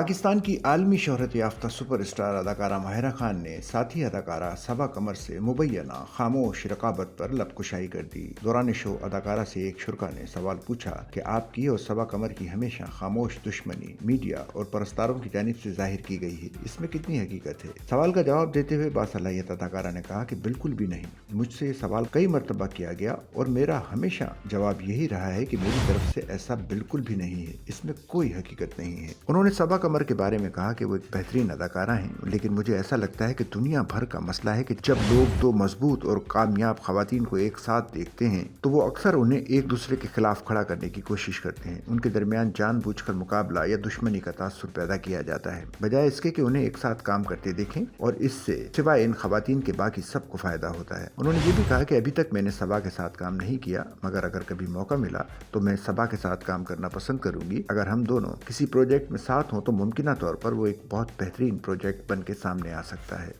पाकिस्तान की आलमी शोहरत याफ्ता सुपर स्टार अदाकारा माहिरा खान ने साथी अदाकारा सबा कमर से मुबैना खामोश रकाबत पर लबकुशाई कर दी। दौरान शो अदाकारा से एक शुरा ने सवाल पूछा कि आपकी और सबा कमर की हमेशा खामोश दुश्मनी मीडिया और परस्तारों की जानिब से जाहिर की गई है, इसमें कितनी हकीकत है। सवाल का जवाब देते हुए बासलाहियत अदाकारा ने कहा कि बिल्कुल भी नहीं, मुझसे ये सवाल कई मरतबा किया गया और मेरा हमेशा जवाब यही रहा है कि मेरी तरफ से ऐसा बिल्कुल भी नहीं है, इसमें कोई हकीकत नहीं है। उन्होंने सबा कमर के बारे में कहा कि वो एक बेहतरीन अदाकारा हैं, लेकिन मुझे ऐसा लगता है कि दुनिया भर का मसला है कि जब लोग दो मजबूत और कामयाब खवातीन को एक साथ देखते हैं तो वो अक्सर उन्हें एक दूसरे के खिलाफ खड़ा करने की कोशिश करते हैं। उनके दरमियान जानबूझकर मुकाबला या दुश्मनी का तासुर पैदा किया जाता है, बजाय इसके कि उन्हें एक साथ काम करते देखें और इससे सिवाय इन खवातीन के बाकी सबको फायदा होता है। उन्होंने ये भी कहा कि अभी तक मैंने सबा के साथ काम नहीं किया, मगर अगर कभी मौका मिला तो मैं सबा के साथ काम करना पसंद करूंगी। अगर हम दोनों किसी प्रोजेक्ट में साथ हों तो मुमकिना तौर पर वो एक बहुत बेहतरीन प्रोजेक्ट बन के सामने आ सकता है।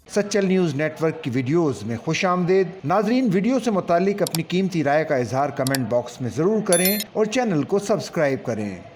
सच्चल न्यूज़ नेटवर्क की वीडियोस में खुशामदीद। नाजरीन, वीडियो से मुतालिक अपनी कीमती राय का इजहार कमेंट बॉक्स में ज़रूर करें और चैनल को सब्सक्राइब करें।